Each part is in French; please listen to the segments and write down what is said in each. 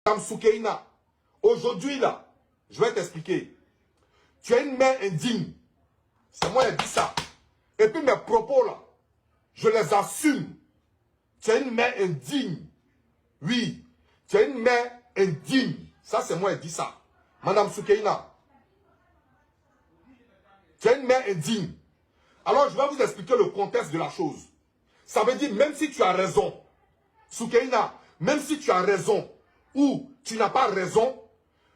Madame Soukeina, aujourd'hui là, je vais t'expliquer. Tu es une mère indigne. C'est moi qui ai dit ça. Et puis mes propos là, je les assume. Tu es une mère indigne. Oui, tu es une mère indigne. Ça c'est moi qui ai dit ça. Madame Soukeina. Tu es une mère indigne. Alors je vais vous expliquer le contexte de la chose. Ça veut dire même si tu as raison, Soukeina, même si tu as raison ou tu n'as pas raison,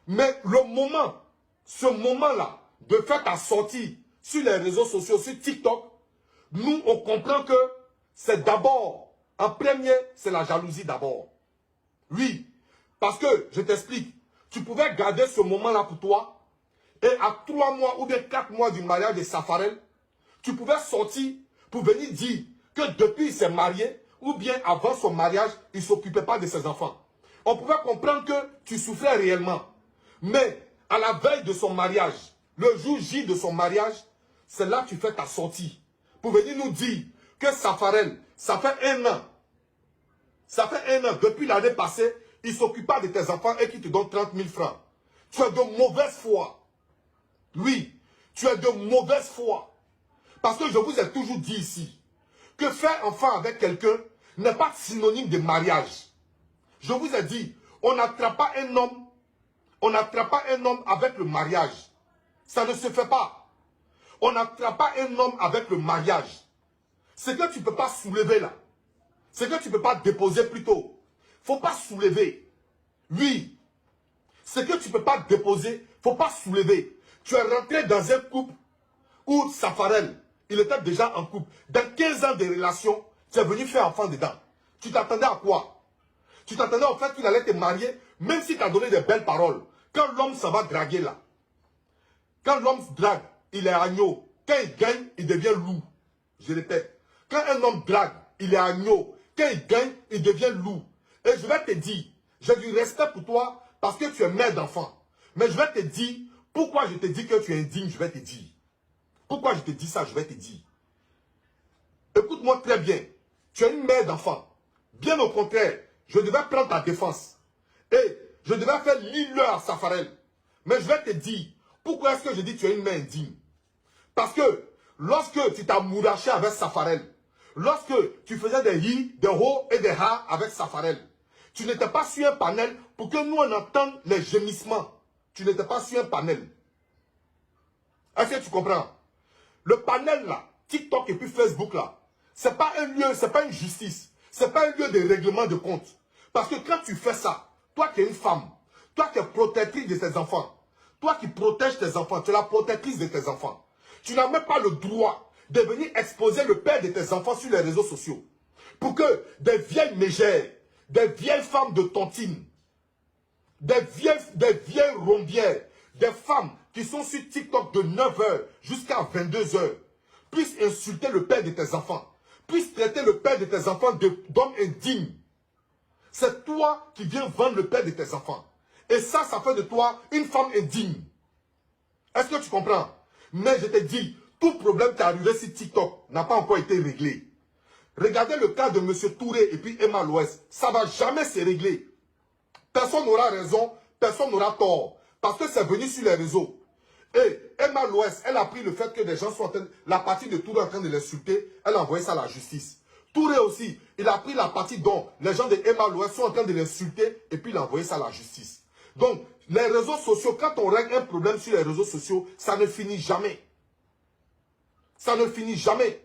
mais le moment, ce moment-là, de faire ta sortie sur les réseaux sociaux, sur TikTok, nous, on comprend que c'est d'abord, en premier, c'est la jalousie d'abord. Oui, parce que, je t'explique, tu pouvais garder ce moment-là pour toi, et à 3 mois ou bien 4 mois du mariage de Safarel, tu pouvais sortir pour venir dire que depuis il s'est marié, ou bien avant son mariage, il ne s'occupait pas de ses enfants. On pouvait comprendre que tu souffrais réellement. Mais à la veille de son mariage, le jour J de son mariage, c'est là que tu fais ta sortie. Pour venir nous dire que Safarel, ça fait 1 an. Ça fait 1 an, depuis l'année passée, il ne s'occupe pas de tes enfants et qu'il te donne 30 000 francs. Tu es de mauvaise foi. Oui, tu es de mauvaise foi. Parce que je vous ai toujours dit ici, que faire enfant avec quelqu'un n'est pas synonyme de mariage. Je vous ai dit, on n'attrape pas un homme, avec le mariage. Ça ne se fait pas. On n'attrape pas un homme avec le mariage. Ce que tu ne peux pas soulever là, ce que tu ne peux pas déposer plutôt, il ne faut pas soulever. Oui, ce que tu ne peux pas déposer, il ne faut pas soulever. Tu es rentré dans un couple où Safarel, il était déjà en couple. Dans 15 ans de relation, tu es venu faire enfant dedans. Tu t'attendais à quoi? Tu t'attendais au fait qu'il allait te marier, même si tu as donné des belles paroles. Quand l'homme s'en va draguer là, quand l'homme drague, il est agneau. Quand il gagne, il devient loup. Je répète, quand un homme drague, il est agneau. Quand il gagne, il devient loup. Et je vais te dire, j'ai du respect pour toi parce que tu es mère d'enfant. Mais je vais te dire, pourquoi je te dis que tu es indigne, je vais te dire. Pourquoi je te dis ça, je vais te dire. Écoute-moi très bien. Tu es une mère d'enfant. Bien au contraire, je devais prendre ta défense. Et je devais faire l'îleur à Safarel. Mais je vais te dire, pourquoi est-ce que je dis que tu es une mère indigne? Parce que lorsque tu t'as mouraché avec Safarel, lorsque tu faisais des hi, des ho et des ha avec Safarel, tu n'étais pas sur un panel pour que nous on entende les gémissements. Tu n'étais pas sur un panel. Est-ce que tu comprends? Le panel là, TikTok et puis Facebook là, c'est pas un lieu, c'est pas une justice. C'est pas un lieu de règlement de compte. Parce que quand tu fais ça, toi qui es une femme, toi qui es protectrice de tes enfants, toi qui protèges tes enfants, tu es la protectrice de tes enfants. Tu n'as même pas le droit de venir exposer le père de tes enfants sur les réseaux sociaux. Pour que des vieilles mégères, des vieilles femmes de tontine, des vieilles rondières, des femmes qui sont sur TikTok de 9 h jusqu'à 22 h, puissent insulter le père de tes enfants, puissent traiter le père de tes enfants d'homme indigne. C'est toi qui viens vendre le père de tes enfants. Et ça fait de toi une femme indigne. Est-ce que tu comprends? Mais je te dis, tout problème qui est arrivé sur TikTok n'a pas encore été réglé. Regardez le cas de M. Touré et puis Emma Loès. Ça ne va jamais se régler. Personne n'aura raison, personne n'aura tort. Parce que c'est venu sur les réseaux. Et Emma Loès, elle a pris le fait que des gens sont en train, la partie de Touré en train de l'insulter, elle a envoyé ça à la justice. Touré aussi, il a pris la partie dont les gens de Emma Loès sont en train de l'insulter et puis il a envoyé ça à la justice. Donc, les réseaux sociaux, quand on règle un problème sur les réseaux sociaux, ça ne finit jamais. Ça ne finit jamais.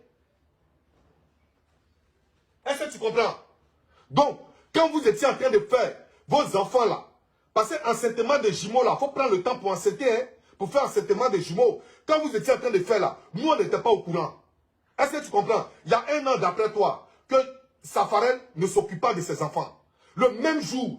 Est-ce que tu comprends? Donc, quand vous étiez en train de faire vos enfants là, parce que enceintement des jumeaux là, il faut prendre le temps pour enceinter, hein, pour faire enceintement des jumeaux. Quand vous étiez en train de faire là, nous on n'était pas au courant. Est-ce que tu comprends? Il y a 1 an d'après toi, que Safarel ne s'occupe pas de ses enfants. Le même jour,